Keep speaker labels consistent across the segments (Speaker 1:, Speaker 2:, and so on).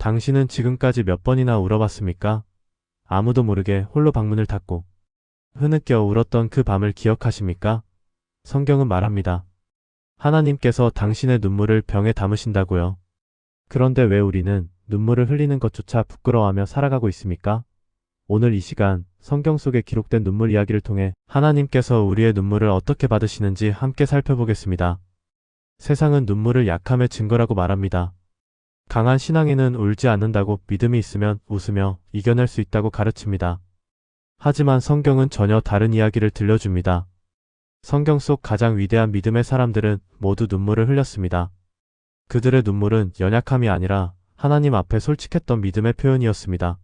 Speaker 1: 당신은 지금까지 몇 번이나 울어봤습니까? 아무도 모르게 홀로 방문을 닫고 흐느껴 울었던 그 밤을 기억하십니까? 성경은 말합니다. 하나님께서 당신의 눈물을 병에 담으신다고요. 그런데 왜 우리는 눈물을 흘리는 것조차 부끄러워하며 살아가고 있습니까? 오늘 이 시간 성경 속에 기록된 눈물 이야기를 통해 하나님께서 우리의 눈물을 어떻게 받으시는지 함께 살펴보겠습니다. 세상은 눈물을 약함의 증거라고 말합니다. 강한 신앙인은 울지 않는다고 믿음이 있으면 웃으며 이겨낼 수 있다고 가르칩니다. 하지만 성경은 전혀 다른 이야기를 들려줍니다. 성경 속 가장 위대한 믿음의 사람들은 모두 눈물을 흘렸습니다. 그들의 눈물은 연약함이 아니라 하나님 앞에 솔직했던 믿음의 표현이었습니다.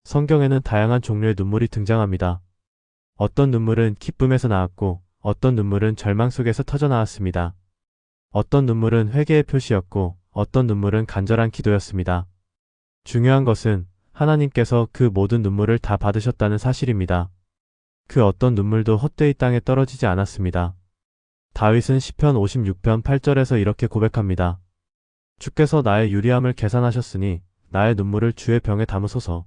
Speaker 1: 성경에는 다양한 종류의 눈물이 등장합니다. 어떤 눈물은 기쁨에서 나왔고 어떤 눈물은 절망 속에서 터져나왔습니다. 어떤 눈물은 회개의 표시였고 어떤 눈물은 간절한 기도였습니다. 중요한 것은 하나님께서 그 모든 눈물을 다 받으셨다는 사실입니다. 그 어떤 눈물도 헛되이 땅에 떨어지지 않았습니다. 다윗은 시편 56편 8절에서 이렇게 고백합니다. 주께서 나의 유리함을 계산하셨으니 나의 눈물을 주의 병에 담으소서.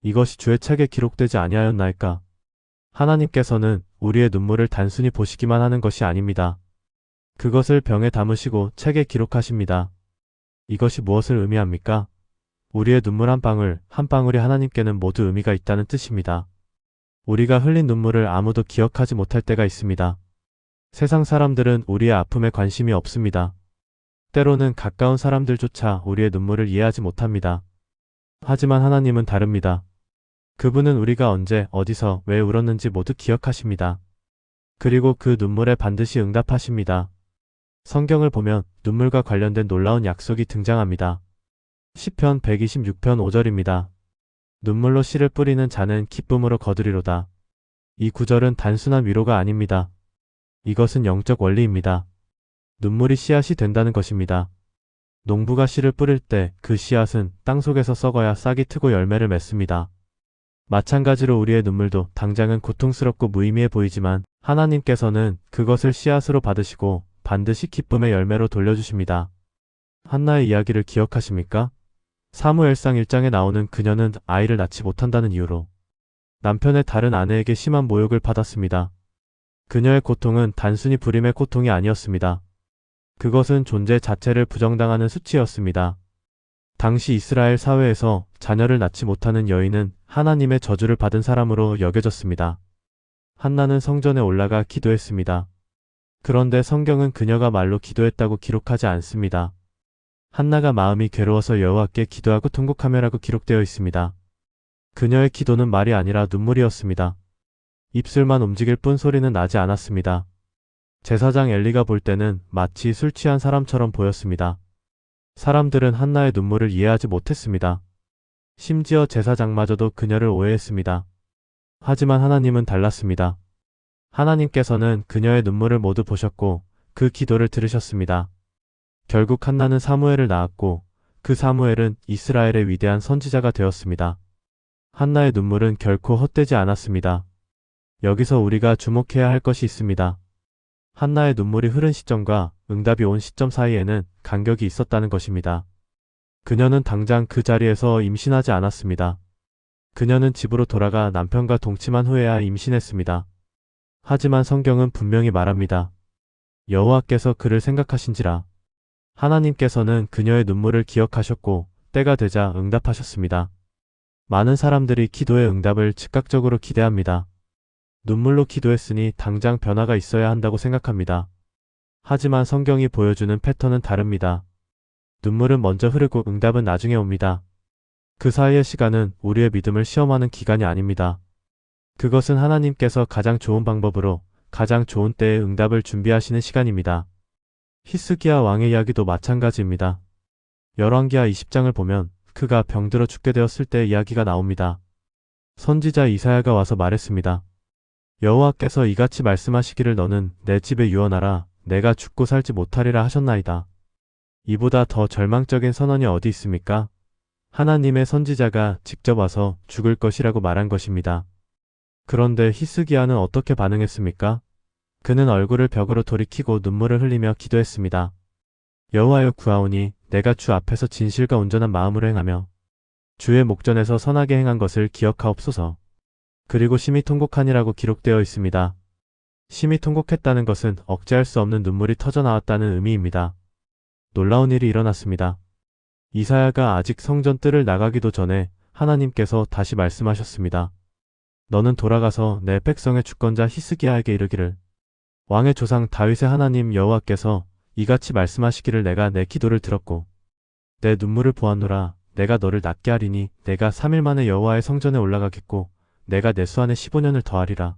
Speaker 1: 이것이 주의 책에 기록되지 아니하였나이까? 하나님께서는 우리의 눈물을 단순히 보시기만 하는 것이 아닙니다. 그것을 병에 담으시고 책에 기록하십니다. 이것이 무엇을 의미합니까? 우리의 눈물 한 방울, 한 방울이 하나님께는 모두 의미가 있다는 뜻입니다. 우리가 흘린 눈물을 아무도 기억하지 못할 때가 있습니다. 세상 사람들은 우리의 아픔에 관심이 없습니다. 때로는 가까운 사람들조차 우리의 눈물을 이해하지 못합니다. 하지만 하나님은 다릅니다. 그분은 우리가 언제, 어디서, 왜 울었는지 모두 기억하십니다. 그리고 그 눈물에 반드시 응답하십니다. 성경을 보면 눈물과 관련된 놀라운 약속이 등장합니다. 시편 126편 5절입니다. 눈물로 씨를 뿌리는 자는 기쁨으로 거두리로다. 이 구절은 단순한 위로가 아닙니다. 이것은 영적 원리입니다. 눈물이 씨앗이 된다는 것입니다. 농부가 씨를 뿌릴 때 그 씨앗은 땅속에서 썩어야 싹이 트고 열매를 맺습니다. 마찬가지로 우리의 눈물도 당장은 고통스럽고 무의미해 보이지만 하나님께서는 그것을 씨앗으로 받으시고 반드시 기쁨의 열매로 돌려주십니다. 한나의 이야기를 기억하십니까? 사무엘상 1장에 나오는 그녀는 아이를 낳지 못한다는 이유로 남편의 다른 아내에게 심한 모욕을 받았습니다. 그녀의 고통은 단순히 불임의 고통이 아니었습니다. 그것은 존재 자체를 부정당하는 수치였습니다. 당시 이스라엘 사회에서 자녀를 낳지 못하는 여인은 하나님의 저주를 받은 사람으로 여겨졌습니다. 한나는 성전에 올라가 기도했습니다. 그런데 성경은 그녀가 말로 기도했다고 기록하지 않습니다. 한나가 마음이 괴로워서 여호와께 기도하고 통곡하며라고 기록되어 있습니다. 그녀의 기도는 말이 아니라 눈물이었습니다. 입술만 움직일 뿐 소리는 나지 않았습니다. 제사장 엘리가 볼 때는 마치 술 취한 사람처럼 보였습니다. 사람들은 한나의 눈물을 이해하지 못했습니다. 심지어 제사장마저도 그녀를 오해했습니다. 하지만 하나님은 달랐습니다. 하나님께서는 그녀의 눈물을 모두 보셨고 그 기도를 들으셨습니다. 결국 한나는 사무엘을 낳았고 그 사무엘은 이스라엘의 위대한 선지자가 되었습니다. 한나의 눈물은 결코 헛되지 않았습니다. 여기서 우리가 주목해야 할 것이 있습니다. 한나의 눈물이 흐른 시점과 응답이 온 시점 사이에는 간격이 있었다는 것입니다. 그녀는 당장 그 자리에서 임신하지 않았습니다. 그녀는 집으로 돌아가 남편과 동침한 후에야 임신했습니다. 하지만 성경은 분명히 말합니다. 여호와께서 그를 생각하신지라. 하나님께서는 그녀의 눈물을 기억하셨고 때가 되자 응답하셨습니다. 많은 사람들이 기도의 응답을 즉각적으로 기대합니다. 눈물로 기도했으니 당장 변화가 있어야 한다고 생각합니다. 하지만 성경이 보여주는 패턴은 다릅니다. 눈물은 먼저 흐르고 응답은 나중에 옵니다. 그 사이의 시간은 우리의 믿음을 시험하는 기간이 아닙니다. 그것은 하나님께서 가장 좋은 방법으로 가장 좋은 때에 응답을 준비하시는 시간입니다. 히스기야 왕의 이야기도 마찬가지입니다. 열왕기하 20장을 보면 그가 병들어 죽게 되었을 때의 이야기가 나옵니다. 선지자 이사야가 와서 말했습니다. 여호와께서 이같이 말씀하시기를 너는 내 집에 유언하라. 내가 죽고 살지 못하리라 하셨나이다. 이보다 더 절망적인 선언이 어디 있습니까? 하나님의 선지자가 직접 와서 죽을 것이라고 말한 것입니다. 그런데 히스기야는 어떻게 반응했습니까? 그는 얼굴을 벽으로 돌이키고 눈물을 흘리며 기도했습니다. 여호와여 구하오니 내가 주 앞에서 진실과 온전한 마음으로 행하며 주의 목전에서 선하게 행한 것을 기억하옵소서. 그리고 심히 통곡하니라고 기록되어 있습니다. 심히 통곡했다는 것은 억제할 수 없는 눈물이 터져 나왔다는 의미입니다. 놀라운 일이 일어났습니다. 이사야가 아직 성전 뜰을 나가기도 전에 하나님께서 다시 말씀하셨습니다. 너는 돌아가서 내 백성의 주권자 히스기야에게 이르기를 왕의 조상 다윗의 하나님 여호와께서 이같이 말씀하시기를 내가 내 기도를 들었고 내 눈물을 보았노라. 내가 너를 낫게 하리니 내가 3일 만에 여호와의 성전에 올라가겠고 내가 내 수 안에 15년을 더하리라.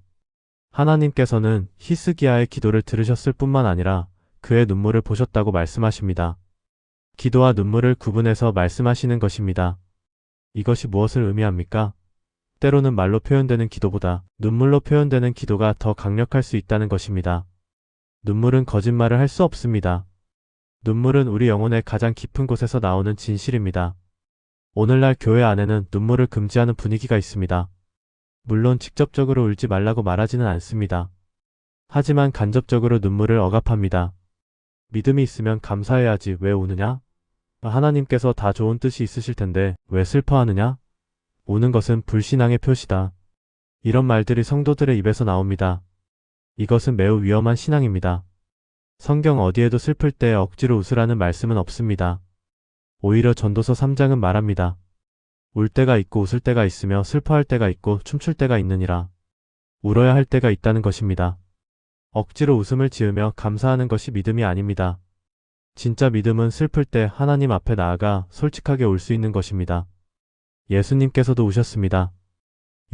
Speaker 1: 하나님께서는 히스기야의 기도를 들으셨을 뿐만 아니라 그의 눈물을 보셨다고 말씀하십니다. 기도와 눈물을 구분해서 말씀하시는 것입니다. 이것이 무엇을 의미합니까? 때로는 말로 표현되는 기도보다 눈물로 표현되는 기도가 더 강력할 수 있다는 것입니다. 눈물은 거짓말을 할 수 없습니다. 눈물은 우리 영혼의 가장 깊은 곳에서 나오는 진실입니다. 오늘날 교회 안에는 눈물을 금지하는 분위기가 있습니다. 물론 직접적으로 울지 말라고 말하지는 않습니다. 하지만 간접적으로 눈물을 억압합니다. 믿음이 있으면 감사해야지 왜 우느냐? 하나님께서 다 좋은 뜻이 있으실 텐데 왜 슬퍼하느냐? 우는 것은 불신앙의 표시다. 이런 말들이 성도들의 입에서 나옵니다. 이것은 매우 위험한 신앙입니다. 성경 어디에도 슬플 때 억지로 웃으라는 말씀은 없습니다. 오히려 전도서 3장은 말합니다. 울 때가 있고 웃을 때가 있으며 슬퍼할 때가 있고 춤출 때가 있느니라. 울어야 할 때가 있다는 것입니다. 억지로 웃음을 지으며 감사하는 것이 믿음이 아닙니다. 진짜 믿음은 슬플 때 하나님 앞에 나아가 솔직하게 울 수 있는 것입니다. 예수님께서도 우셨습니다.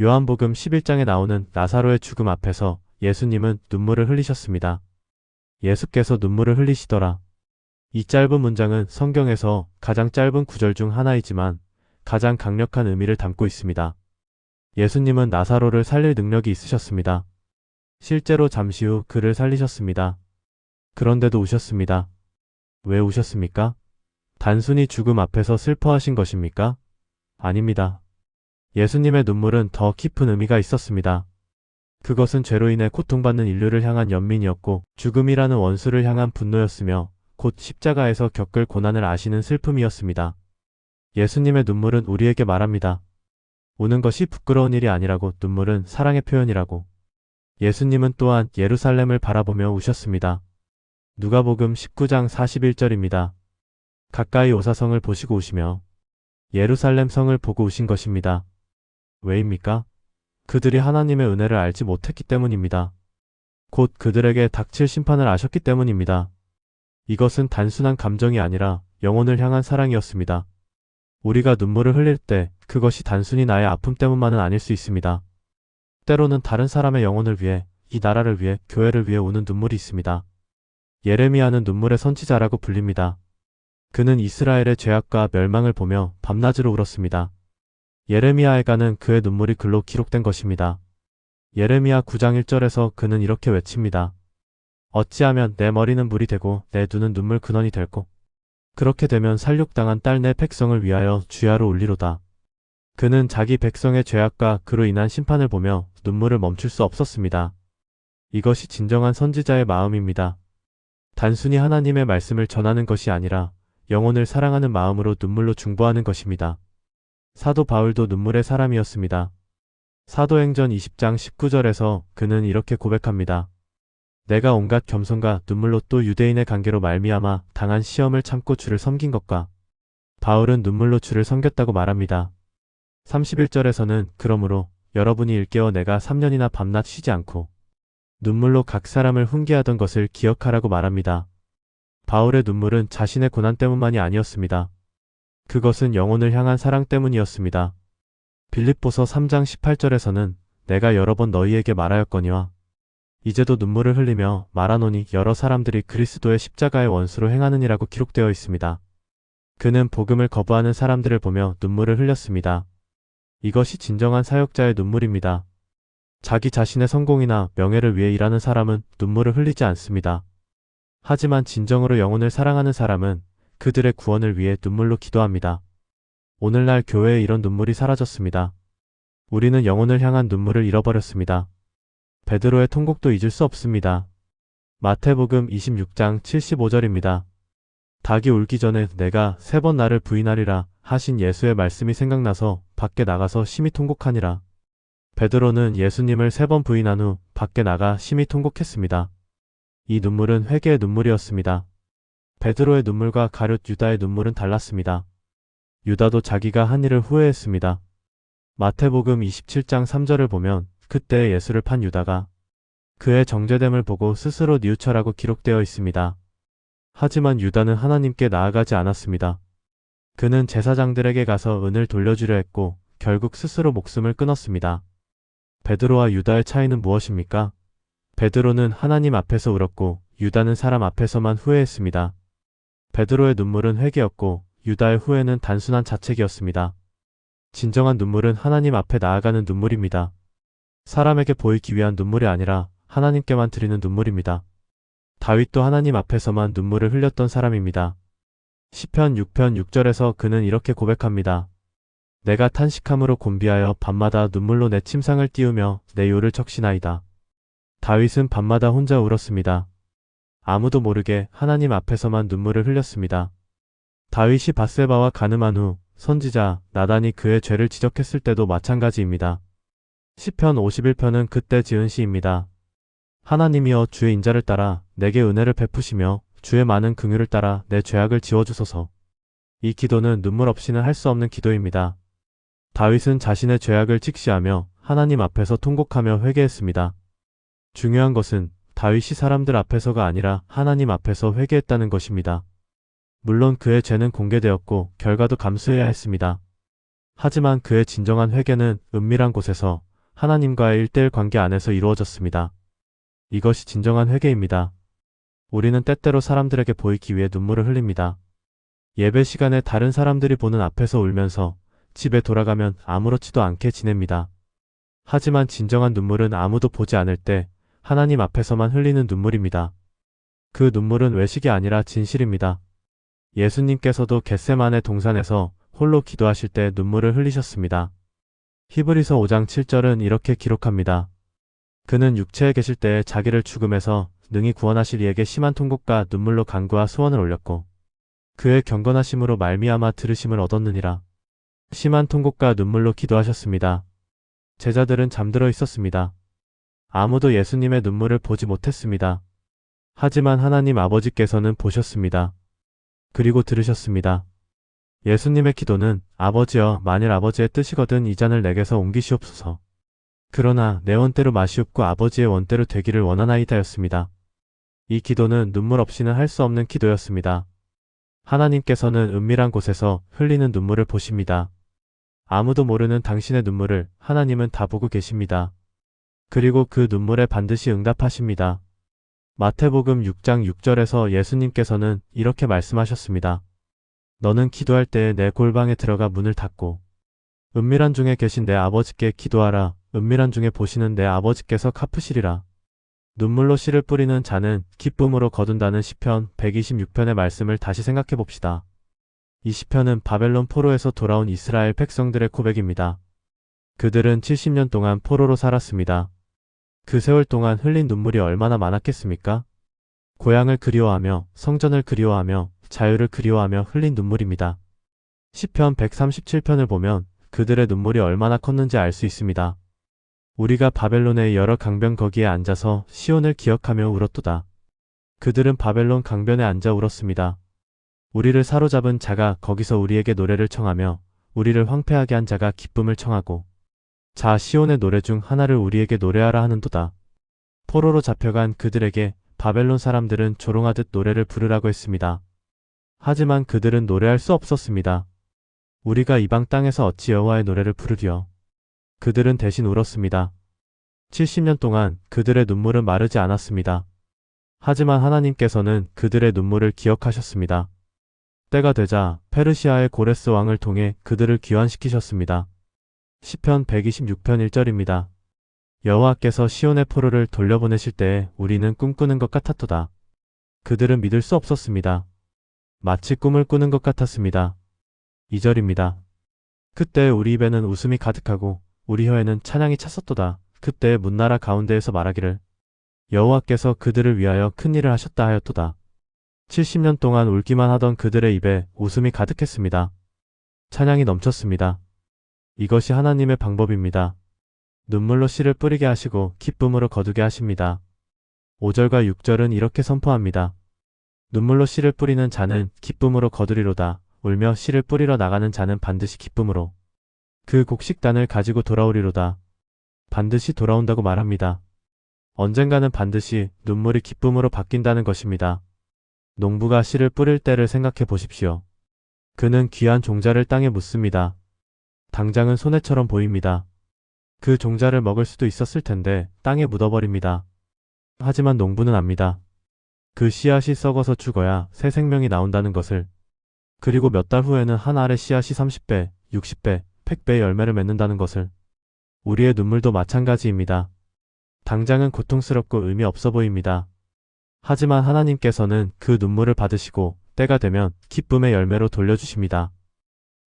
Speaker 1: 요한복음 11장에 나오는 나사로의 죽음 앞에서 예수님은 눈물을 흘리셨습니다. 예수께서 눈물을 흘리시더라. 이 짧은 문장은 성경에서 가장 짧은 구절 중 하나이지만 가장 강력한 의미를 담고 있습니다. 예수님은 나사로를 살릴 능력이 있으셨습니다. 실제로 잠시 후 그를 살리셨습니다. 그런데도 우셨습니다. 왜 우셨습니까? 단순히 죽음 앞에서 슬퍼하신 것입니까? 아닙니다. 예수님의 눈물은 더 깊은 의미가 있었습니다. 그것은 죄로 인해 고통받는 인류를 향한 연민이었고 죽음이라는 원수를 향한 분노였으며 곧 십자가에서 겪을 고난을 아시는 슬픔이었습니다. 예수님의 눈물은 우리에게 말합니다. 우는 것이 부끄러운 일이 아니라고, 눈물은 사랑의 표현이라고. 예수님은 또한 예루살렘을 바라보며 우셨습니다. 누가복음 19장 41절입니다. 가까이 오사성을 보시고 우시며 예루살렘 성을 보고 우신 것입니다. 왜입니까? 그들이 하나님의 은혜를 알지 못했기 때문입니다. 곧 그들에게 닥칠 심판을 아셨기 때문입니다. 이것은 단순한 감정이 아니라 영혼을 향한 사랑이었습니다. 우리가 눈물을 흘릴 때 그것이 단순히 나의 아픔 때문만은 아닐 수 있습니다. 때로는 다른 사람의 영혼을 위해, 이 나라를 위해, 교회를 위해 우는 눈물이 있습니다. 예레미야는 눈물의 선지자라고 불립니다. 그는 이스라엘의 죄악과 멸망을 보며 밤낮으로 울었습니다. 예레미야에가는 그의 눈물이 글로 기록된 것입니다. 예레미야 9장 1절에서 그는 이렇게 외칩니다. 어찌하면 내 머리는 물이 되고 내 눈은 눈물 근원이 될꼬. 그렇게 되면 살육당한 딸 내 백성을 위하여 주야로 울리로다. 그는 자기 백성의 죄악과 그로 인한 심판을 보며 눈물을 멈출 수 없었습니다. 이것이 진정한 선지자의 마음입니다. 단순히 하나님의 말씀을 전하는 것이 아니라 영혼을 사랑하는 마음으로 눈물로 중보하는 것입니다. 사도 바울도 눈물의 사람이었습니다. 사도행전 20장 19절에서 그는 이렇게 고백합니다. 내가 온갖 겸손과 눈물로 또 유대인의 관계로 말미암아 당한 시험을 참고 주를 섬긴 것과, 바울은 눈물로 주를 섬겼다고 말합니다. 31절에서는 그러므로 여러분이 일깨워 내가 3년이나 밤낮 쉬지 않고 눈물로 각 사람을 훈계하던 것을 기억하라고 말합니다. 바울의 눈물은 자신의 고난 때문만이 아니었습니다. 그것은 영혼을 향한 사랑 때문이었습니다. 빌립보서 3장 18절에서는 내가 여러 번 너희에게 말하였거니와 이제도 눈물을 흘리며 말하노니 여러 사람들이 그리스도의 십자가의 원수로 행하느니라고 기록되어 있습니다. 그는 복음을 거부하는 사람들을 보며 눈물을 흘렸습니다. 이것이 진정한 사역자의 눈물입니다. 자기 자신의 성공이나 명예를 위해 일하는 사람은 눈물을 흘리지 않습니다. 하지만 진정으로 영혼을 사랑하는 사람은 그들의 구원을 위해 눈물로 기도합니다. 오늘날 교회에 이런 눈물이 사라졌습니다. 우리는 영혼을 향한 눈물을 잃어버렸습니다. 베드로의 통곡도 잊을 수 없습니다. 마태복음 26장 75절입니다. 닭이 울기 전에 내가 3번 나를 부인하리라 하신 예수의 말씀이 생각나서 밖에 나가서 심히 통곡하니라. 베드로는 예수님을 3번 부인한 후 밖에 나가 심히 통곡했습니다. 이 눈물은 회개의 눈물이었습니다. 베드로의 눈물과 가룟 유다의 눈물은 달랐습니다. 유다도 자기가 한 일을 후회했습니다. 마태복음 27장 3절을 보면 그때 예수를 판 유다가 그의 정죄됨을 보고 스스로 뉘우쳐라고 기록되어 있습니다. 하지만 유다는 하나님께 나아가지 않았습니다. 그는 제사장들에게 가서 은을 돌려주려 했고 결국 스스로 목숨을 끊었습니다. 베드로와 유다의 차이는 무엇입니까? 베드로는 하나님 앞에서 울었고 유다는 사람 앞에서만 후회했습니다. 베드로의 눈물은 회개였고 유다의 후회는 단순한 자책이었습니다. 진정한 눈물은 하나님 앞에 나아가는 눈물입니다. 사람에게 보이기 위한 눈물이 아니라 하나님께만 드리는 눈물입니다. 다윗도 하나님 앞에서만 눈물을 흘렸던 사람입니다. 시편 6편 6절에서 그는 이렇게 고백합니다. 내가 탄식함으로 곤비하여 밤마다 눈물로 내 침상을 띄우며 내 요를 적시나이다. 다윗은 밤마다 혼자 울었습니다. 아무도 모르게 하나님 앞에서만 눈물을 흘렸습니다. 다윗이 밧세바와 간음한 후 선지자 나단이 그의 죄를 지적했을 때도 마찬가지입니다. 시편 51편은 그때 지은 시입니다. 하나님이여 주의 인자를 따라 내게 은혜를 베푸시며 주의 많은 긍휼을 따라 내 죄악을 지워주소서. 이 기도는 눈물 없이는 할 수 없는 기도입니다. 다윗은 자신의 죄악을 직시하며 하나님 앞에서 통곡하며 회개했습니다. 중요한 것은 다윗이 사람들 앞에서가 아니라 하나님 앞에서 회개했다는 것입니다. 물론 그의 죄는 공개되었고 결과도 감수해야 했습니다. 하지만 그의 진정한 회개는 은밀한 곳에서 하나님과의 1:1 관계 안에서 이루어졌습니다. 이것이 진정한 회개입니다. 우리는 때때로 사람들에게 보이기 위해 눈물을 흘립니다. 예배 시간에 다른 사람들이 보는 앞에서 울면서 집에 돌아가면 아무렇지도 않게 지냅니다. 하지만 진정한 눈물은 아무도 보지 않을 때 하나님 앞에서만 흘리는 눈물입니다. 그 눈물은 외식이 아니라 진실입니다. 예수님께서도 겟세마네 동산에서 홀로 기도하실 때 눈물을 흘리셨습니다. 히브리서 5장 7절은 이렇게 기록합니다. 그는 육체에 계실 때에 자기를 죽음에서 능히 구원하실 이에게 심한 통곡과 눈물로 간구와 소원을 올렸고 그의 경건하심으로 말미암아 들으심을 얻었느니라. 심한 통곡과 눈물로 기도하셨습니다. 제자들은 잠들어 있었습니다. 아무도 예수님의 눈물을 보지 못했습니다. 하지만 하나님 아버지께서는 보셨습니다. 그리고 들으셨습니다. 예수님의 기도는 아버지여 만일 아버지의 뜻이거든 이 잔을 내게서 옮기시옵소서. 그러나 내 원대로 마시옵고 아버지의 원대로 되기를 원하나이다였습니다. 이 기도는 눈물 없이는 할 수 없는 기도였습니다. 하나님께서는 은밀한 곳에서 흘리는 눈물을 보십니다. 아무도 모르는 당신의 눈물을 하나님은 다 보고 계십니다. 그리고 그 눈물에 반드시 응답하십니다. 마태복음 6장 6절에서 예수님께서는 이렇게 말씀하셨습니다. 너는 기도할 때에 내 골방에 들어가 문을 닫고 은밀한 중에 계신 내 아버지께 기도하라. 은밀한 중에 보시는 내 아버지께서 갚으시리라. 눈물로 씨를 뿌리는 자는 기쁨으로 거둔다는 시편 126편의 말씀을 다시 생각해 봅시다. 이 시편은 바벨론 포로에서 돌아온 이스라엘 백성들의 고백입니다. 그들은 70년 동안 포로로 살았습니다. 그 세월 동안 흘린 눈물이 얼마나 많았겠습니까? 고향을 그리워하며 성전을 그리워하며 자유를 그리워하며 흘린 눈물입니다. 시편 137편을 보면 그들의 눈물이 얼마나 컸는지 알 수 있습니다. 우리가 바벨론의 여러 강변 거기에 앉아서 시온을 기억하며 울었도다. 그들은 바벨론 강변에 앉아 울었습니다. 우리를 사로잡은 자가 거기서 우리에게 노래를 청하며 우리를 황폐하게 한 자가 기쁨을 청하고 자 시온의 노래 중 하나를 우리에게 노래하라 하는도다. 포로로 잡혀간 그들에게 바벨론 사람들은 조롱하듯 노래를 부르라고 했습니다. 하지만 그들은 노래할 수 없었습니다. 우리가 이방 땅에서 어찌 여호와의 노래를 부르리요. 그들은 대신 울었습니다. 70년 동안 그들의 눈물은 마르지 않았습니다. 하지만 하나님께서는 그들의 눈물을 기억하셨습니다. 때가 되자 페르시아의 고레스 왕을 통해 그들을 귀환시키셨습니다. 시편 126편 1절입니다. 여호와께서 시온의 포로를 돌려보내실 때에 우리는 꿈꾸는 것 같았도다. 그들은 믿을 수 없었습니다. 마치 꿈을 꾸는 것 같았습니다. 2절입니다. 그때 우리 입에는 웃음이 가득하고 우리 혀에는 찬양이 찼었도다. 그때 문나라 가운데에서 말하기를 여호와께서 그들을 위하여 큰 일을 하셨다 하였도다. 70년 동안 울기만 하던 그들의 입에 웃음이 가득했습니다. 찬양이 넘쳤습니다. 이것이 하나님의 방법입니다. 눈물로 씨를 뿌리게 하시고 기쁨으로 거두게 하십니다. 5절과 6절은 이렇게 선포합니다. 눈물로 씨를 뿌리는 자는 기쁨으로 거두리로다. 울며 씨를 뿌리러 나가는 자는 반드시 기쁨으로 그 곡식단을 가지고 돌아오리로다. 반드시 돌아온다고 말합니다. 언젠가는 반드시 눈물이 기쁨으로 바뀐다는 것입니다. 농부가 씨를 뿌릴 때를 생각해 보십시오. 그는 귀한 종자를 땅에 묻습니다. 당장은 손해처럼 보입니다. 그 종자를 먹을 수도 있었을 텐데 땅에 묻어버립니다. 하지만 농부는 압니다. 그 씨앗이 썩어서 죽어야 새 생명이 나온다는 것을. 그리고 몇 달 후에는 한 알의 씨앗이 30배, 60배, 100배의 열매를 맺는다는 것을. 우리의 눈물도 마찬가지입니다. 당장은 고통스럽고 의미 없어 보입니다. 하지만 하나님께서는 그 눈물을 받으시고 때가 되면 기쁨의 열매로 돌려주십니다.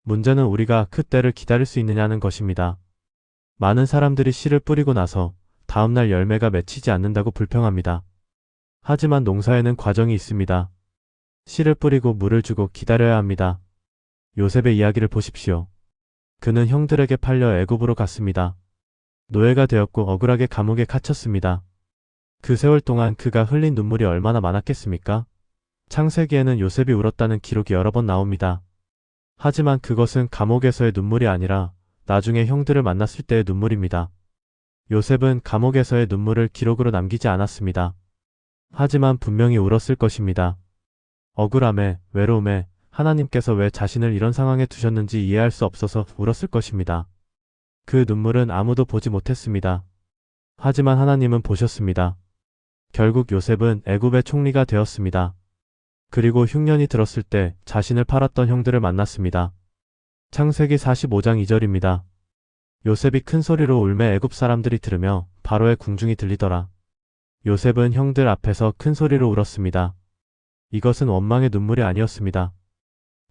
Speaker 1: 문제는 우리가 그 때를 기다릴 수 있느냐는 것입니다. 많은 사람들이 씨를 뿌리고 나서 다음날 열매가 맺히지 않는다고 불평합니다. 하지만 농사에는 과정이 있습니다. 씨를 뿌리고 물을 주고 기다려야 합니다. 요셉의 이야기를 보십시오. 그는 형들에게 팔려 애굽으로 갔습니다. 노예가 되었고 억울하게 감옥에 갇혔습니다. 그 세월 동안 그가 흘린 눈물이 얼마나 많았겠습니까? 창세기에는 요셉이 울었다는 기록이 여러 번 나옵니다. 하지만 그것은 감옥에서의 눈물이 아니라 나중에 형들을 만났을 때의 눈물입니다. 요셉은 감옥에서의 눈물을 기록으로 남기지 않았습니다. 하지만 분명히 울었을 것입니다. 억울함에, 외로움에 하나님께서 왜 자신을 이런 상황에 두셨는지 이해할 수 없어서 울었을 것입니다. 그 눈물은 아무도 보지 못했습니다. 하지만 하나님은 보셨습니다. 결국 요셉은 애굽의 총리가 되었습니다. 그리고 흉년이 들었을 때 자신을 팔았던 형들을 만났습니다. 창세기 45장 2절입니다. 요셉이 큰 소리로 울매 애굽 사람들이 들으며 바로의 궁중이 들리더라. 요셉은 형들 앞에서 큰 소리로 울었습니다. 이것은 원망의 눈물이 아니었습니다.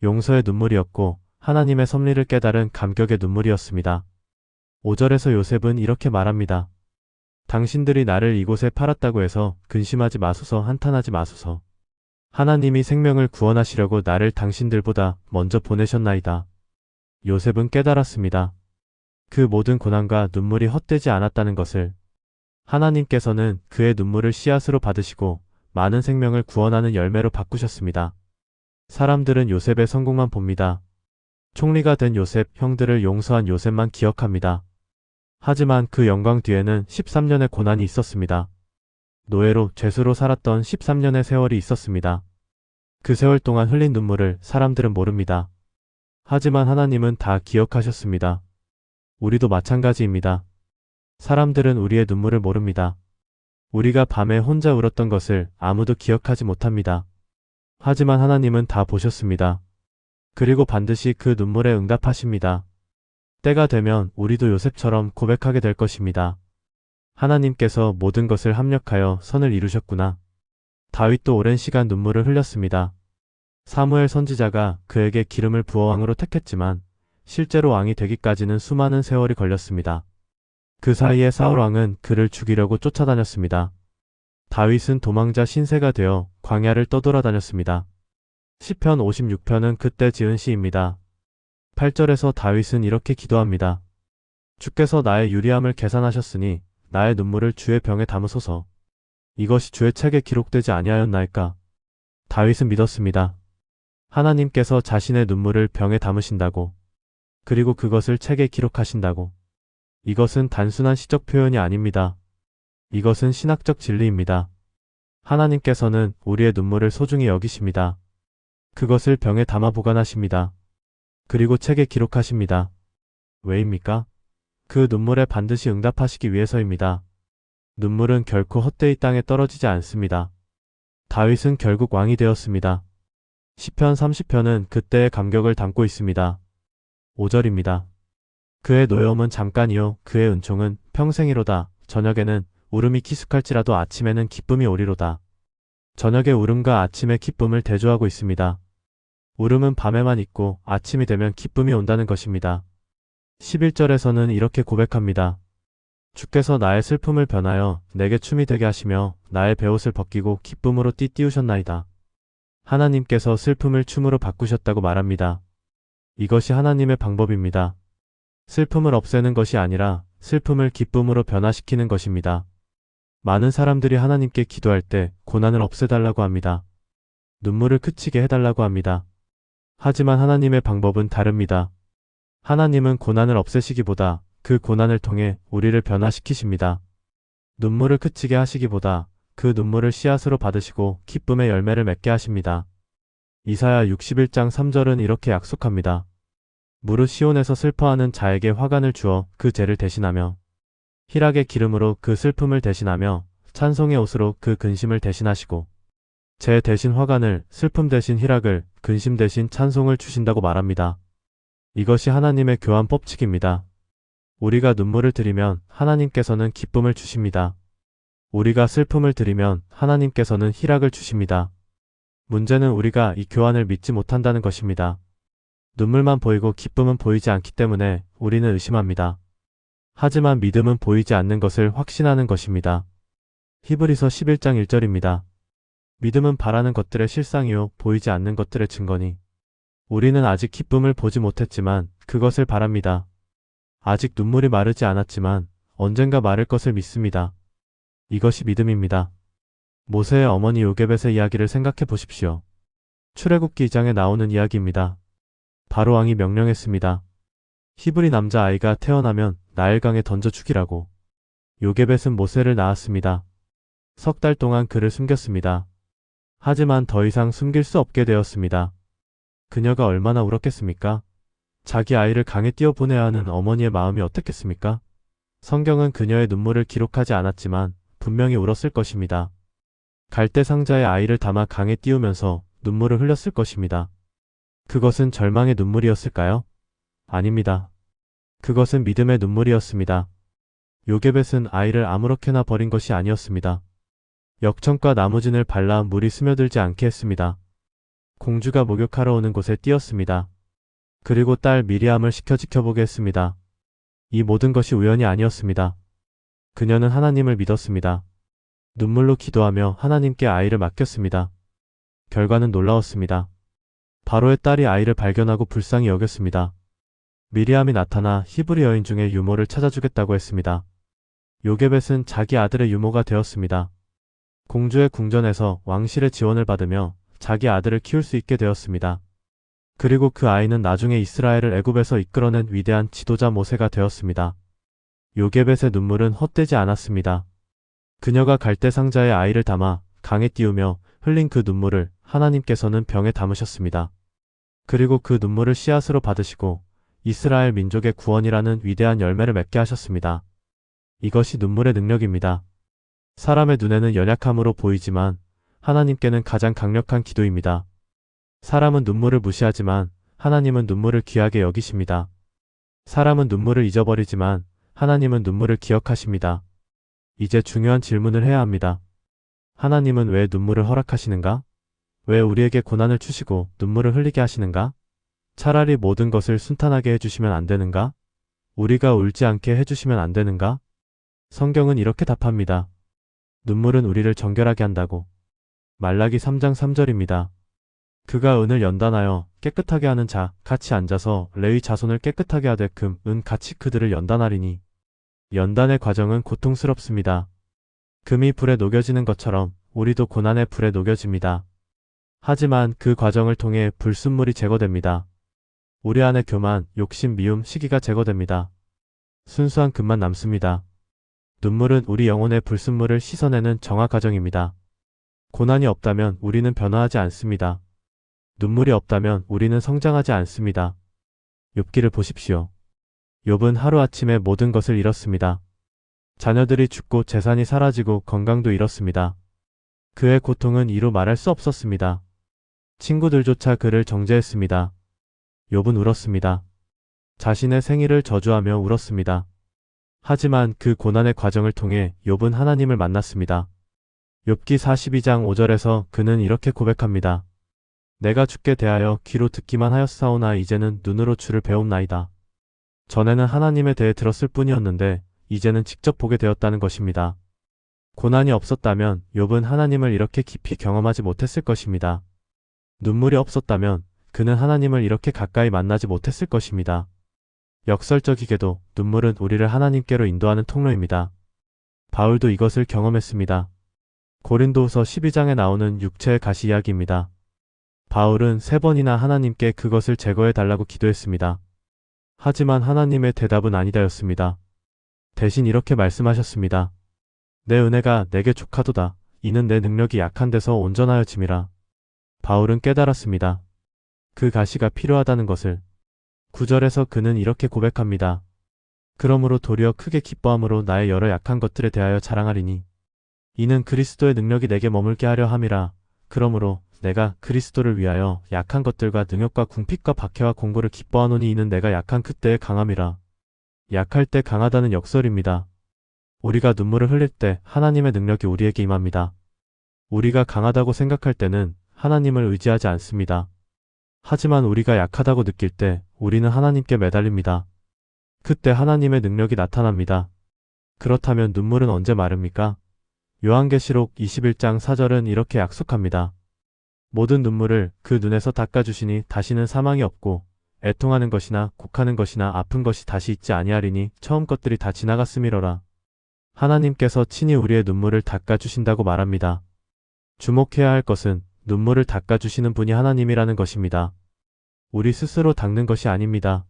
Speaker 1: 용서의 눈물이었고 하나님의 섭리를 깨달은 감격의 눈물이었습니다. 5절에서 요셉은 이렇게 말합니다. 당신들이 나를 이곳에 팔았다고 해서 근심하지 마소서, 한탄하지 마소서. 하나님이 생명을 구원하시려고 나를 당신들보다 먼저 보내셨나이다. 요셉은 깨달았습니다. 그 모든 고난과 눈물이 헛되지 않았다는 것을. 하나님께서는 그의 눈물을 씨앗으로 받으시고 많은 생명을 구원하는 열매로 바꾸셨습니다. 사람들은 요셉의 성공만 봅니다. 총리가 된 요셉, 형들을 용서한 요셉만 기억합니다. 하지만 그 영광 뒤에는 13년의 고난이 있었습니다. 노예로, 죄수로 살았던 13년의 세월이 있었습니다. 그 세월 동안 흘린 눈물을 사람들은 모릅니다. 하지만 하나님은 다 기억하셨습니다. 우리도 마찬가지입니다. 사람들은 우리의 눈물을 모릅니다. 우리가 밤에 혼자 울었던 것을 아무도 기억하지 못합니다. 하지만 하나님은 다 보셨습니다. 그리고 반드시 그 눈물에 응답하십니다. 때가 되면 우리도 요셉처럼 고백하게 될 것입니다. 하나님께서 모든 것을 합력하여 선을 이루셨구나. 다윗도 오랜 시간 눈물을 흘렸습니다. 사무엘 선지자가 그에게 기름을 부어 왕으로 택했지만 실제로 왕이 되기까지는 수많은 세월이 걸렸습니다. 그 사이에 사울 왕은 그를 죽이려고 쫓아다녔습니다. 다윗은 도망자 신세가 되어 광야를 떠돌아다녔습니다. 시편 56편은 그때 지은 시입니다. 8절에서 다윗은 이렇게 기도합니다. 주께서 나의 유리함을 계산하셨으니 나의 눈물을 주의 병에 담으소서. 이것이 주의 책에 기록되지 아니하였나이까. 다윗은 믿었습니다. 하나님께서 자신의 눈물을 병에 담으신다고. 그리고 그것을 책에 기록하신다고. 이것은 단순한 시적 표현이 아닙니다. 이것은 신학적 진리입니다. 하나님께서는 우리의 눈물을 소중히 여기십니다. 그것을 병에 담아 보관하십니다. 그리고 책에 기록하십니다. 왜입니까? 그 눈물에 반드시 응답하시기 위해서입니다. 눈물은 결코 헛되이 땅에 떨어지지 않습니다. 다윗은 결국 왕이 되었습니다. 시편 30편은 그때의 감격을 담고 있습니다. 5절입니다. 그의 노여움은 잠깐이요 그의 은총은 평생이로다. 저녁에는 울음이 키숙할지라도 아침에는 기쁨이 오리로다. 저녁의 울음과 아침의 기쁨을 대조하고 있습니다. 울음은 밤에만 있고 아침이 되면 기쁨이 온다는 것입니다. 11절에서는 이렇게 고백합니다. 주께서 나의 슬픔을 변하여 내게 춤이 되게 하시며 나의 베옷을 벗기고 기쁨으로 띠띠우셨나이다. 하나님께서 슬픔을 춤으로 바꾸셨다고 말합니다. 이것이 하나님의 방법입니다. 슬픔을 없애는 것이 아니라 슬픔을 기쁨으로 변화시키는 것입니다. 많은 사람들이 하나님께 기도할 때 고난을 없애달라고 합니다. 눈물을 그치게 해달라고 합니다. 하지만 하나님의 방법은 다릅니다. 하나님은 고난을 없애시기보다 그 고난을 통해 우리를 변화시키십니다. 눈물을 그치게 하시기보다 그 눈물을 씨앗으로 받으시고 기쁨의 열매를 맺게 하십니다. 이사야 61장 3절은 이렇게 약속합니다. 무릇 시온에서 슬퍼하는 자에게 화관을 주어 그 죄를 대신하며 희락의 기름으로 그 슬픔을 대신하며 찬송의 옷으로 그 근심을 대신하시고 죄 대신 화관을, 슬픔 대신 희락을, 근심 대신 찬송을 주신다고 말합니다. 이것이 하나님의 교환 법칙입니다. 우리가 눈물을 드리면 하나님께서는 기쁨을 주십니다. 우리가 슬픔을 드리면 하나님께서는 희락을 주십니다. 문제는 우리가 이 교환을 믿지 못한다는 것입니다. 눈물만 보이고 기쁨은 보이지 않기 때문에 우리는 의심합니다. 하지만 믿음은 보이지 않는 것을 확신하는 것입니다. 히브리서 11장 1절입니다. 믿음은 바라는 것들의 실상이요 보이지 않는 것들의 증거니. 우리는 아직 기쁨을 보지 못했지만 그것을 바랍니다. 아직 눈물이 마르지 않았지만 언젠가 마를 것을 믿습니다. 이것이 믿음입니다. 모세의 어머니 요게벳의 이야기를 생각해 보십시오. 출애굽기 2장에 나오는 이야기입니다. 바로 왕이 명령했습니다. 히브리 남자 아이가 태어나면 나일강에 던져 죽이라고. 요게벳은 모세를 낳았습니다. 석 달 동안 그를 숨겼습니다. 하지만 더 이상 숨길 수 없게 되었습니다. 그녀가 얼마나 울었겠습니까? 자기 아이를 강에 띄어보내야 하는 어머니의 마음이 어떻겠습니까? 성경은 그녀의 눈물을 기록하지 않았지만 분명히 울었을 것입니다. 갈대 상자에 아이를 담아 강에 띄우면서 눈물을 흘렸을 것입니다. 그것은 절망의 눈물이었을까요? 아닙니다. 그것은 믿음의 눈물이었습니다. 요게벳은 아이를 아무렇게나 버린 것이 아니었습니다. 역청과 나무진을 발라 물이 스며들지 않게 했습니다. 공주가 목욕하러 오는 곳에 띄었습니다. 그리고 딸 미리암을 시켜 지켜보게 했습니다. 이 모든 것이 우연이 아니었습니다. 그녀는 하나님을 믿었습니다. 눈물로 기도하며 하나님께 아이를 맡겼습니다. 결과는 놀라웠습니다. 바로의 딸이 아이를 발견하고 불쌍히 여겼습니다. 미리암이 나타나 히브리 여인 중에 유모를 찾아주겠다고 했습니다. 요게벳은 자기 아들의 유모가 되었습니다. 공주의 궁전에서 왕실의 지원을 받으며 자기 아들을 키울 수 있게 되었습니다. 그리고 그 아이는 나중에 이스라엘을 애굽에서 이끌어낸 위대한 지도자 모세가 되었습니다. 요게벳의 눈물은 헛되지 않았습니다. 그녀가 갈대 상자에 아이를 담아 강에 띄우며 흘린 그 눈물을 하나님께서는 병에 담으셨습니다. 그리고 그 눈물을 씨앗으로 받으시고 이스라엘 민족의 구원이라는 위대한 열매를 맺게 하셨습니다. 이것이 눈물의 능력입니다. 사람의 눈에는 연약함으로 보이지만 하나님께는 가장 강력한 기도입니다. 사람은 눈물을 무시하지만 하나님은 눈물을 귀하게 여기십니다. 사람은 눈물을 잊어버리지만 하나님은 눈물을 기억하십니다. 이제 중요한 질문을 해야 합니다. 하나님은 왜 눈물을 허락하시는가? 왜 우리에게 고난을 주시고 눈물을 흘리게 하시는가? 차라리 모든 것을 순탄하게 해주시면 안 되는가? 우리가 울지 않게 해주시면 안 되는가? 성경은 이렇게 답합니다. 눈물은 우리를 정결하게 한다고. 말라기 3장 3절입니다. 그가 은을 연단하여 깨끗하게 하는 자 같이 앉아서 레위 자손을 깨끗하게 하되 금, 은 같이 그들을 연단하리니. 연단의 과정은 고통스럽습니다. 금이 불에 녹여지는 것처럼 우리도 고난의 불에 녹여집니다. 하지만 그 과정을 통해 불순물이 제거됩니다. 우리 안의 교만, 욕심, 미움, 시기가 제거됩니다. 순수한 금만 남습니다. 눈물은 우리 영혼의 불순물을 씻어내는 정화 과정입니다. 고난이 없다면 우리는 변화하지 않습니다. 눈물이 없다면 우리는 성장하지 않습니다. 욥기를 보십시오. 욥은 하루아침에 모든 것을 잃었습니다. 자녀들이 죽고 재산이 사라지고 건강도 잃었습니다. 그의 고통은 이루 말할 수 없었습니다. 친구들조차 그를 정죄했습니다. 욥은 울었습니다. 자신의 생일을 저주하며 울었습니다. 하지만 그 고난의 과정을 통해 욥은 하나님을 만났습니다. 욥기 42장 5절에서 그는 이렇게 고백합니다. 내가 주께 대하여 귀로 듣기만 하였사오나 이제는 눈으로 주를 배움나이다. 전에는 하나님에 대해 들었을 뿐이었는데 이제는 직접 보게 되었다는 것입니다. 고난이 없었다면 욥은 하나님을 이렇게 깊이 경험하지 못했을 것입니다. 눈물이 없었다면 그는 하나님을 이렇게 가까이 만나지 못했을 것입니다. 역설적이게도 눈물은 우리를 하나님께로 인도하는 통로입니다. 바울도 이것을 경험했습니다. 고린도후서 12장에 나오는 육체의 가시 이야기입니다. 바울은 3번이나 하나님께 그것을 제거해 달라고 기도했습니다. 하지만 하나님의 대답은 아니다였습니다. 대신 이렇게 말씀하셨습니다. 내 은혜가 내게 족하도다. 이는 내 능력이 약한 데서 온전하여짐이라. 바울은 깨달았습니다. 그 가시가 필요하다는 것을. 9절에서 그는 이렇게 고백합니다. 그러므로 도리어 크게 기뻐함으로 나의 여러 약한 것들에 대하여 자랑하리니 이는 그리스도의 능력이 내게 머물게 하려 함이라. 그러므로 내가 그리스도를 위하여 약한 것들과 능력과 궁핍과 박해와 공고를 기뻐하노니 이는 내가 약한 그때의 강함이라. 약할 때 강하다는 역설입니다. 우리가 눈물을 흘릴 때 하나님의 능력이 우리에게 임합니다. 우리가 강하다고 생각할 때는 하나님을 의지하지 않습니다. 하지만 우리가 약하다고 느낄 때 우리는 하나님께 매달립니다. 그때 하나님의 능력이 나타납니다. 그렇다면 눈물은 언제 마릅니까? 요한계시록 21장 4절은 이렇게 약속합니다. 모든 눈물을 그 눈에서 닦아주시니 다시는 사망이 없고 애통하는 것이나 곡하는 것이나 아픈 것이 다시 있지 아니하리니 처음 것들이 다 지나갔음이로라. 하나님께서 친히 우리의 눈물을 닦아주신다고 말합니다. 주목해야 할 것은 눈물을 닦아주시는 분이 하나님이라는 것입니다. 우리 스스로 닦는 것이 아닙니다.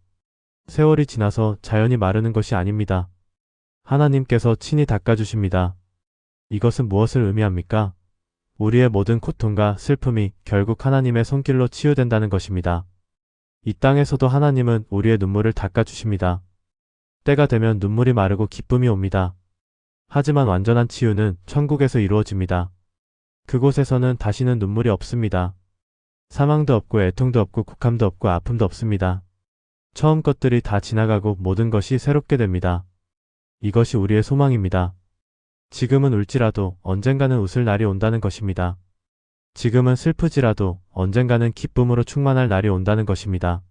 Speaker 1: 세월이 지나서 자연이 마르는 것이 아닙니다. 하나님께서 친히 닦아주십니다. 이것은 무엇을 의미합니까? 우리의 모든 고통과 슬픔이 결국 하나님의 손길로 치유된다는 것입니다. 이 땅에서도 하나님은 우리의 눈물을 닦아주십니다. 때가 되면 눈물이 마르고 기쁨이 옵니다. 하지만 완전한 치유는 천국에서 이루어집니다. 그곳에서는 다시는 눈물이 없습니다. 사망도 없고 애통도 없고 국함도 없고 아픔도 없습니다. 처음 것들이 다 지나가고 모든 것이 새롭게 됩니다. 이것이 우리의 소망입니다. 지금은 울지라도 언젠가는 웃을 날이 온다는 것입니다. 지금은 슬프지라도 언젠가는 기쁨으로 충만할 날이 온다는 것입니다.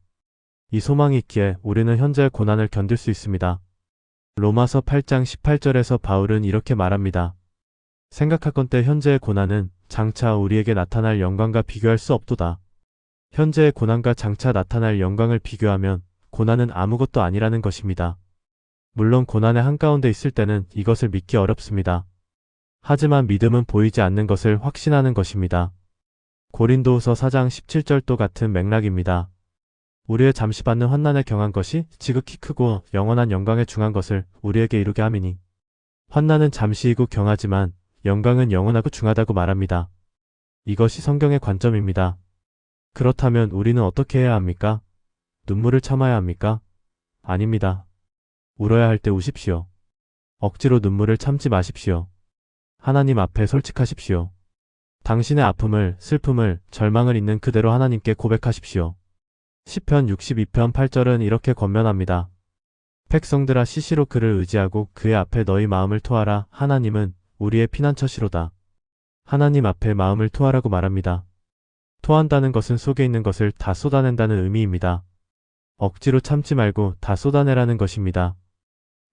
Speaker 1: 이 소망이 있기에 우리는 현재의 고난을 견딜 수 있습니다. 로마서 8장 18절에서 바울은 이렇게 말합니다. 생각하건대 현재의 고난은 장차 우리에게 나타날 영광과 비교할 수 없도다. 현재의 고난과 장차 나타날 영광을 비교하면 고난은 아무것도 아니라는 것입니다. 물론 고난의 한가운데 있을 때는 이것을 믿기 어렵습니다. 하지만 믿음은 보이지 않는 것을 확신하는 것입니다. 고린도후서 4장 17절도 같은 맥락입니다. 우리의 잠시 받는 환난에 경한 것이 지극히 크고 영원한 영광에 중한 것을 우리에게 이루게 함이니 환난은 잠시이고 경하지만 영광은 영원하고 중하다고 말합니다. 이것이 성경의 관점입니다. 그렇다면 우리는 어떻게 해야 합니까? 눈물을 참아야 합니까? 아닙니다. 울어야 할 때 우십시오. 억지로 눈물을 참지 마십시오. 하나님 앞에 솔직하십시오. 당신의 아픔을, 슬픔을, 절망을 있는 그대로 하나님께 고백하십시오. 시편 62편 8절은 이렇게 권면합니다. 백성들아 시시로 그를 의지하고 그의 앞에 너희 마음을 토하라. 하나님은 우리의 피난처시로다. 하나님 앞에 마음을 토하라고 말합니다. 토한다는 것은 속에 있는 것을 다 쏟아낸다는 의미입니다. 억지로 참지 말고 다 쏟아내라는 것입니다.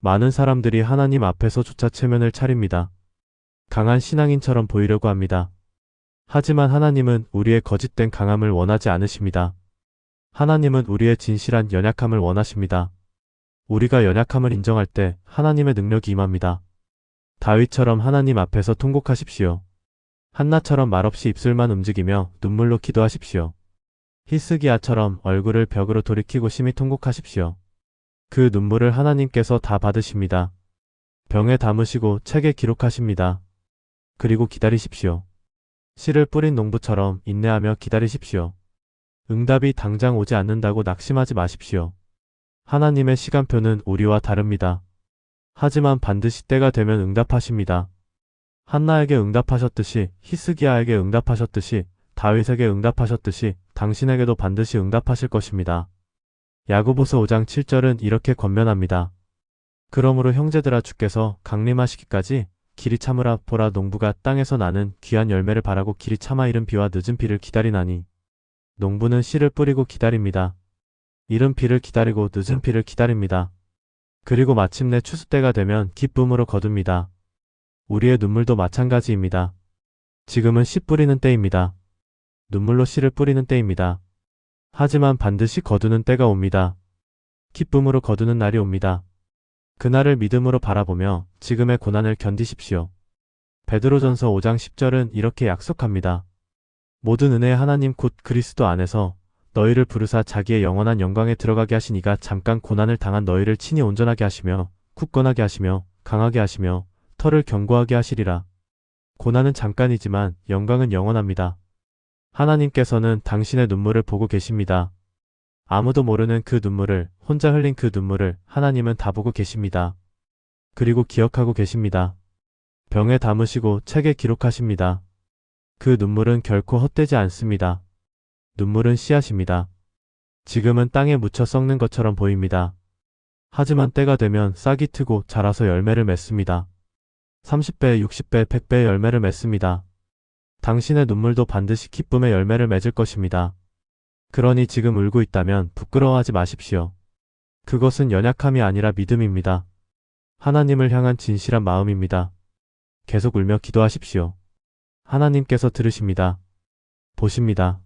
Speaker 1: 많은 사람들이 하나님 앞에서조차 체면을 차립니다. 강한 신앙인처럼 보이려고 합니다. 하지만 하나님은 우리의 거짓된 강함을 원하지 않으십니다. 하나님은 우리의 진실한 연약함을 원하십니다. 우리가 연약함을 인정할 때 하나님의 능력이 임합니다. 다윗처럼 하나님 앞에서 통곡하십시오. 한나처럼 말없이 입술만 움직이며 눈물로 기도하십시오. 히스기야처럼 얼굴을 벽으로 돌이키고 심히 통곡하십시오. 그 눈물을 하나님께서 다 받으십니다. 병에 담으시고 책에 기록하십니다. 그리고 기다리십시오. 씨를 뿌린 농부처럼 인내하며 기다리십시오. 응답이 당장 오지 않는다고 낙심하지 마십시오. 하나님의 시간표는 우리와 다릅니다. 하지만 반드시 때가 되면 응답하십니다. 한나에게 응답하셨듯이, 히스기야에게 응답하셨듯이, 다윗에게 응답하셨듯이 당신에게도 반드시 응답하실 것입니다. 야고보서 5장 7절은 이렇게 권면합니다. 그러므로 형제들아 주께서 강림하시기까지 길이 참으라. 보라, 농부가 땅에서 나는 귀한 열매를 바라고 길이 참아 이른 비와 늦은 비를 기다리나니 농부는 씨를 뿌리고 기다립니다. 이른 비를 기다리고 늦은 비를 기다립니다. 그리고 마침내 추수 때가 되면 기쁨으로 거둡니다. 우리의 눈물도 마찬가지입니다. 지금은 씨 뿌리는 때입니다. 눈물로 씨를 뿌리는 때입니다. 하지만 반드시 거두는 때가 옵니다. 기쁨으로 거두는 날이 옵니다. 그날을 믿음으로 바라보며 지금의 고난을 견디십시오. 베드로전서 5장 10절은 이렇게 약속합니다. 모든 은혜의 하나님 곧 그리스도 안에서 너희를 부르사 자기의 영원한 영광에 들어가게 하신 이가 잠깐 고난을 당한 너희를 친히 온전하게 하시며 굳건하게 하시며 강하게 하시며 터를 견고하게 하시리라. 고난은 잠깐이지만 영광은 영원합니다. 하나님께서는 당신의 눈물을 보고 계십니다. 아무도 모르는 그 눈물을, 혼자 흘린 그 눈물을 하나님은 다 보고 계십니다. 그리고 기억하고 계십니다. 병에 담으시고 책에 기록하십니다. 그 눈물은 결코 헛되지 않습니다. 눈물은 씨앗입니다. 지금은 땅에 묻혀 썩는 것처럼 보입니다. 하지만 때가 되면 싹이 트고 자라서 열매를 맺습니다. 30배, 60배, 100배의 열매를 맺습니다. 당신의 눈물도 반드시 기쁨의 열매를 맺을 것입니다. 그러니 지금 울고 있다면 부끄러워하지 마십시오. 그것은 연약함이 아니라 믿음입니다. 하나님을 향한 진실한 마음입니다. 계속 울며 기도하십시오. 하나님께서 들으십니다. 보십니다.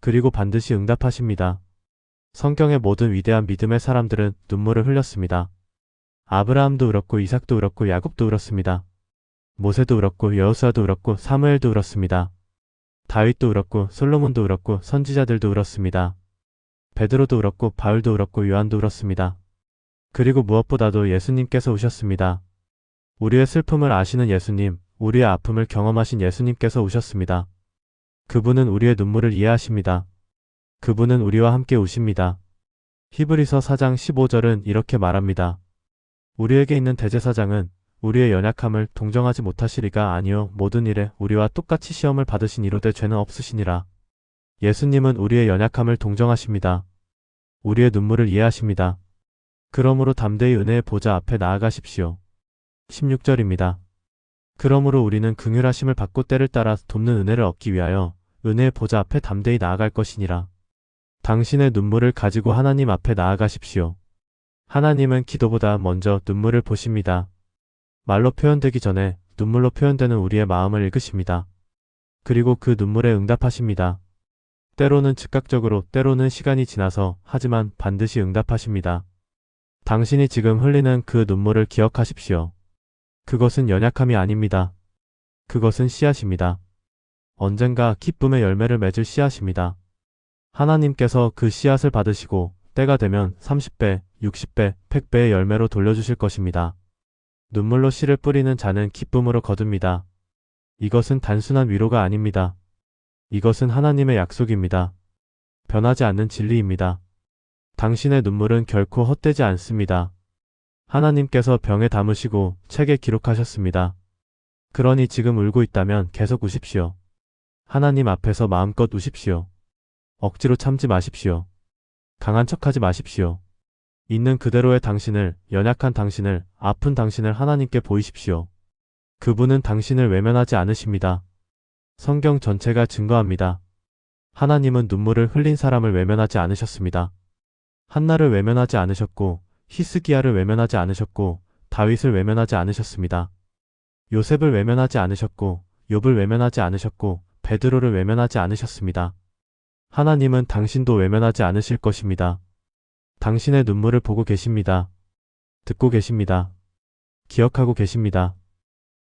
Speaker 1: 그리고 반드시 응답하십니다. 성경의 모든 위대한 믿음의 사람들은 눈물을 흘렸습니다. 아브라함도 울었고 이삭도 울었고 야곱도 울었습니다. 모세도 울었고 여호수아도 울었고 사무엘도 울었습니다. 다윗도 울었고 솔로몬도 울었고 선지자들도 울었습니다. 베드로도 울었고 바울도 울었고 요한도 울었습니다. 그리고 무엇보다도 예수님께서 우셨습니다. 우리의 슬픔을 아시는 예수님, 우리의 아픔을 경험하신 예수님께서 우셨습니다. 그분은 우리의 눈물을 이해하십니다. 그분은 우리와 함께 우십니다. 히브리서 4장 15절은 이렇게 말합니다. 우리에게 있는 대제사장은 우리의 연약함을 동정하지 못하시리가 아니요 모든 일에 우리와 똑같이 시험을 받으신 이로되 죄는 없으시니라. 예수님은 우리의 연약함을 동정하십니다. 우리의 눈물을 이해하십니다. 그러므로 담대히 은혜의 보좌 앞에 나아가십시오. 16절입니다. 그러므로 우리는 긍휼하심을 받고 때를 따라 돕는 은혜를 얻기 위하여 은혜의 보좌 앞에 담대히 나아갈 것이니라. 당신의 눈물을 가지고 하나님 앞에 나아가십시오. 하나님은 기도보다 먼저 눈물을 보십니다. 말로 표현되기 전에 눈물로 표현되는 우리의 마음을 읽으십니다. 그리고 그 눈물에 응답하십니다. 때로는 즉각적으로, 때로는 시간이 지나서, 하지만 반드시 응답하십니다. 당신이 지금 흘리는 그 눈물을 기억하십시오. 그것은 연약함이 아닙니다. 그것은 씨앗입니다. 언젠가 기쁨의 열매를 맺을 씨앗입니다. 하나님께서 그 씨앗을 받으시고 때가 되면 30배, 60배, 100배의 열매로 돌려주실 것입니다. 눈물로 씨를 뿌리는 자는 기쁨으로 거둡니다. 이것은 단순한 위로가 아닙니다. 이것은 하나님의 약속입니다. 변하지 않는 진리입니다. 당신의 눈물은 결코 헛되지 않습니다. 하나님께서 병에 담으시고 책에 기록하셨습니다. 그러니 지금 울고 있다면 계속 우십시오. 하나님 앞에서 마음껏 우십시오. 억지로 참지 마십시오. 강한 척하지 마십시오. 있는 그대로의 당신을, 연약한 당신을, 아픈 당신을 하나님께 보이십시오. 그분은 당신을 외면하지 않으십니다. 성경 전체가 증거합니다. 하나님은 눈물을 흘린 사람을 외면하지 않으셨습니다. 한나를 외면하지 않으셨고, 히스기야를 외면하지 않으셨고, 다윗을 외면하지 않으셨습니다. 요셉을 외면하지 않으셨고, 욥을 외면하지 않으셨고, 베드로를 외면하지 않으셨습니다. 하나님은 당신도 외면하지 않으실 것입니다. 당신의 눈물을 보고 계십니다. 듣고 계십니다. 기억하고 계십니다.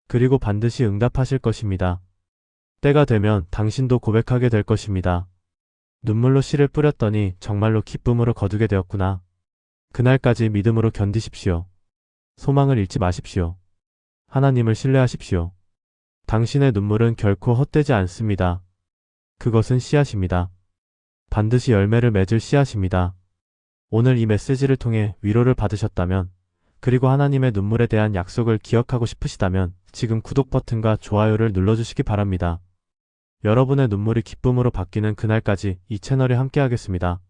Speaker 1: 그리고 반드시 응답하실 것입니다. 때가 되면 당신도 고백하게 될 것입니다. 눈물로 씨를 뿌렸더니 정말로 기쁨으로 거두게 되었구나. 그날까지 믿음으로 견디십시오. 소망을 잃지 마십시오. 하나님을 신뢰하십시오. 당신의 눈물은 결코 헛되지 않습니다. 그것은 씨앗입니다. 반드시 열매를 맺을 씨앗입니다. 오늘 이 메시지를 통해 위로를 받으셨다면, 그리고 하나님의 눈물에 대한 약속을 기억하고 싶으시다면 지금 구독 버튼과 좋아요를 눌러주시기 바랍니다. 여러분의 눈물이 기쁨으로 바뀌는 그날까지 이 채널에 함께하겠습니다.